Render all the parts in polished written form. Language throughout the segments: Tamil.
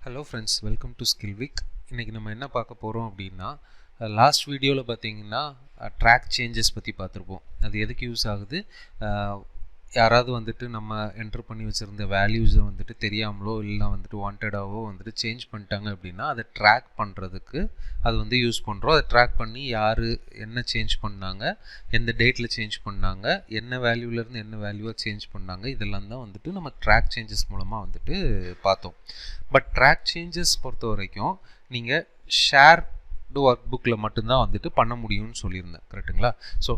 Hello friends, welcome to Skill Week. இன்னைக்கு நம்ம என்ன பார்க்க போறோம் அப்படின்னா லாஸ்ட் வீடியோல பாத்தீங்கன்னா ட்ராக் சேஞ்சஸ் பத்தி பார்த்திருப்போம். அது எதுக்கு யூஸ் ஆகுது? யாராவது வந்துட்டு நம்ம என்டர் பண்ணி வச்சிருந்த வேல்யூஸை வந்துட்டு தெரியாமலோ இல்லைனா வந்துட்டு வாண்டடாவோ வந்துட்டு சேஞ்ச் பண்ணிட்டாங்க அப்படின்னா அதை ட்ராக் பண்ணுறதுக்கு அது வந்து யூஸ் பண்ணுறோம். அதை ட்ராக் பண்ணி யார் என்ன சேஞ்ச் பண்ணாங்க, எந்த டேட்டில் சேஞ்ச் பண்ணாங்க, என்ன வேல்யூலேருந்து என்ன வேல்யூவாக சேஞ்ச் பண்ணாங்க, இதெல்லாம் தான் வந்துட்டு நம்ம ட்ராக் சேஞ்சஸ் மூலமாக வந்துட்டு பார்த்தோம். பட் ட்ராக் சேஞ்சஸ் பொறுத்த வரைக்கும் நீங்கள் ஷேர் ஒர்க் புக்கில் மட்டும்தான் வந்துட்டு பண்ண முடியும்னு சொல்லியிருந்தேன், கரெக்டுங்களா? ஸோ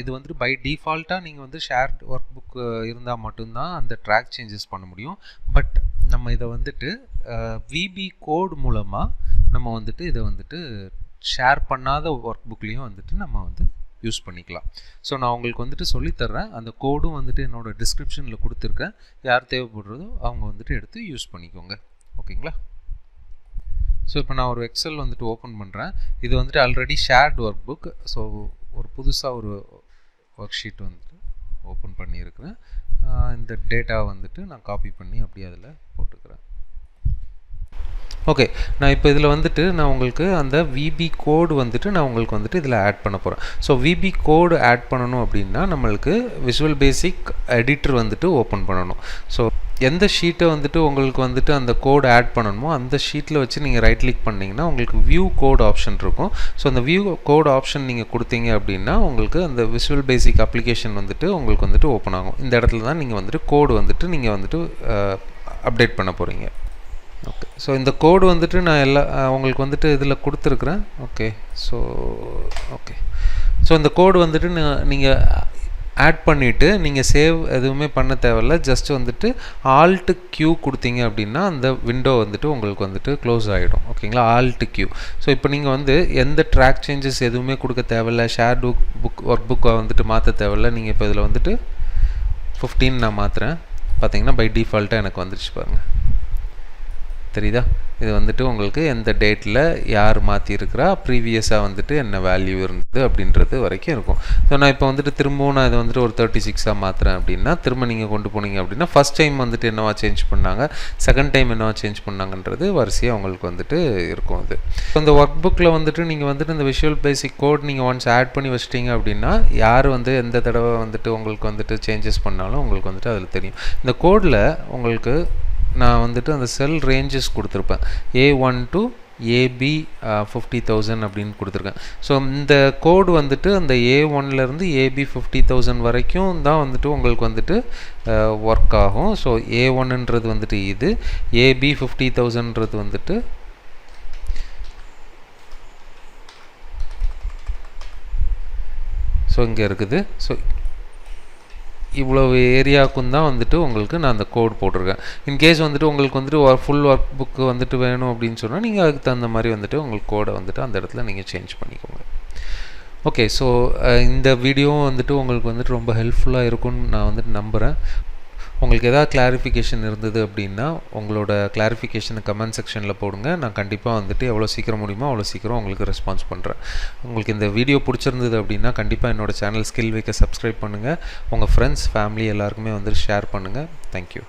இது வந்துட்டு பை டிஃபால்ட்டாக நீங்கள் வந்து ஷேர்ட் ஒர்க் புக் இருந்தால் மட்டும்தான் அந்த ட்ராக் சேஞ்சஸ் பண்ண முடியும். பட் நம்ம இதை வந்துட்டு விபி கோட் மூலமாக நம்ம வந்துட்டு இதை வந்துட்டு ஷேர் பண்ணாத ஒர்க் புக்லேயும் வந்துட்டு நம்ம வந்து யூஸ் பண்ணிக்கலாம். ஸோ நான் உங்களுக்கு வந்துட்டு சொல்லித்தர்றேன். அந்த கோடும் வந்துட்டு என்னோடய டிஸ்கிரிப்ஷனில் கொடுத்துருக்கேன். யார் தேவைப்படுறதோ அவங்க வந்துட்டு எடுத்து யூஸ் பண்ணிக்கோங்க, ஓகேங்களா? ஸோ இப்போ நான் ஒரு எக்ஸல் வந்துட்டு ஓப்பன் பண்ணுறேன். இது வந்துட்டு already shirt work book. So ஒரு புதுசாக ஒரு ஒர்க் ஷீட் வந்துட்டு ஓப்பன் பண்ணியிருக்கிறேன். இந்த டேட்டா வந்துட்டு நான் காப்பி பண்ணி அப்படியே அதில் போட்டுக்கிறேன். ஓகே, நான் இப்போ இதில் வந்துட்டு நான் உங்களுக்கு அந்த விபி கோடு வந்துட்டு நான் உங்களுக்கு வந்துட்டு இதில் ஆட் பண்ண போகிறேன். ஸோ விபி கோடு ஆட் பண்ணணும் அப்படின்னா நம்மளுக்கு விஷுவல் பேசிக் எடிட்டர் வந்துட்டு ஓப்பன் பண்ணணும். ஸோ எந்த ஷீட்டை வந்துட்டு உங்களுக்கு வந்துட்டு அந்த கோடு ஆட் பண்ணணுமோ அந்த ஷீட்டில் வச்சு நீங்கள் ரைட் கிளிக் பண்ணிங்கன்னா உங்களுக்கு வியூ கோட் ஆப்ஷன் இருக்கும். ஸோ அந்த வியூ கோட் ஆப்ஷன் நீங்கள் கொடுத்தீங்க அப்படின்னா உங்களுக்கு அந்த விஷுவல் பேசிக் அப்ளிகேஷன் வந்துட்டு உங்களுக்கு வந்துட்டு ஓப்பன் ஆகும். இந்த இடத்துல தான் நீங்கள் வந்துட்டு கோடு வந்துட்டு நீங்கள் வந்துட்டு அப்டேட் பண்ண போகிறீங்க. ஓகே, ஸோ இந்த கோடு வந்துட்டு நான் உங்களுக்கு வந்துட்டு இதில் கொடுத்துருக்குறேன். ஓகே, ஸோ இந்த கோடு வந்துட்டு நீங்கள் ஆட் பண்ணிவிட்டு நீங்கள் சேவ் எதுவுமே பண்ண தேவையில்ல. ஜஸ்ட் வந்துட்டு ஆல்ட் கியூ கொடுத்தீங்க அப்படின்னா அந்த விண்டோ வந்துட்டு உங்களுக்கு வந்துட்டு க்ளோஸ் ஆகிடும், ஓகேங்களா? Alt Q. ஸோ இப்போ நீங்கள் வந்து எந்த ட்ராக் சேஞ்சஸ் எதுவுமே கொடுக்க தேவையில்ல, ஷேர் ஒர்க் புக்கை வந்துட்டு மாற்ற தேவையில்ல. நீங்கள் இப்போ இதில் வந்துட்டு 15 நான் மாற்றுறேன். பார்த்தீங்கன்னா பை டிஃபால்ட்டாக எனக்கு வந்துடுச்சு பாருங்கள், தெரியுதா? இது வந்துட்டு உங்களுக்கு எந்த டேட்டில் யார் மாற்றிருக்கிறா, ப்ரீவியஸாக வந்துட்டு என்ன வேல்யூ இருந்தது அப்படின்றது வரைக்கும் இருக்கும். ஸோ நான் இப்போ வந்துட்டு திரும்பவும் நான் இதை வந்துட்டு ஒரு 36 மாற்றுறேன் அப்படின்னா திரும்ப நீங்கள் கொண்டு போனீங்க அப்படின்னா ஃபஸ்ட் டைம் வந்துட்டு என்னவா சேஞ்ச் பண்ணாங்க, செகண்ட் டைம் என்னவா சேஞ்ச் பண்ணாங்கன்றது வரிசையாக உங்களுக்கு வந்துட்டு இருக்கும். அது இந்த ஒர்க் புக்கில் வந்துட்டு நீங்கள் வந்துட்டு இந்த விஷுவல் பேசிக் கோட் நீங்கள் ஒன்ஸ் ஆட் பண்ணி வச்சிட்டிங்க அப்படின்னா யார் வந்து எந்த தடவை வந்துட்டு உங்களுக்கு வந்துட்டு சேஞ்சஸ் பண்ணாலும் உங்களுக்கு வந்துட்டு அதில் தெரியும். இந்த கோடில் உங்களுக்கு நான் வந்துட்டு அந்த செல் ரேஞ்சஸ் கொடுத்துருப்பேன். A1 to AB 50,000 அப்படின்னு கொடுத்துருக்கேன். ஸோ இந்த கோடு வந்துட்டு அந்த A1லேருந்து AB 50,000 வரைக்கும் தான் வந்துட்டு உங்களுக்கு வந்துட்டு ஒர்க் ஆகும். ஸோ A1ன்றது வந்துட்டு இது, AB 50,000ன்றது வந்துட்டு ஸோ இங்கே இருக்குது. ஸோ இவ்வளவு ஏரியாவுக்கும் தான் வந்துட்டு உங்களுக்கு நான் அந்த கோட் போட்டிருக்கேன். இன்கேஸ் வந்துட்டு உங்களுக்கு வந்துட்டு ஃபுல் ஒர்க் புக்கு வந்துட்டு வேணும் அப்படின்னு சொன்னால் நீங்கள் அதுக்கு தகுந்த மாதிரி வந்துட்டு உங்களுக்கு கோடை வந்துட்டு அந்த இடத்துல நீங்கள் சேஞ்ச் பண்ணிக்கோங்க. ஓகே, ஸோ இந்த வீடியோவும் வந்துட்டு உங்களுக்கு வந்துட்டு ரொம்ப ஹெல்ப்ஃபுல்லாக இருக்கும்னு நான் வந்துட்டு நம்புகிறேன். உங்களுக்கு எதாவது கிளாரிஃபிகேஷன் இருந்தது அப்படின்னா உங்களோட கிளாரிஃபிகேஷனை கமெண்ட் செக்ஷனில் போடுங்க. நான் கண்டிப்பாக வந்துட்டு எவ்வளோ சீக்கிரம் முடியுமோ அவ்வளோ சீக்கிரம் உங்களுக்கு ரெஸ்பான்ஸ் பண்ணுறேன். உங்களுக்கு இந்த வீடியோ பிடிச்சிருந்தது அப்படின்னா கண்டிப்பாக என்னோடய சேனல் ஸ்கில் வீக்கை சப்ஸ்கிரைப் பண்ணுங்கள். உங்கள் ஃப்ரெண்ட்ஸ், ஃபேமிலி எல்லாருக்குமே வந்துட்டு ஷேர் பண்ணுங்கள். தேங்க்யூ.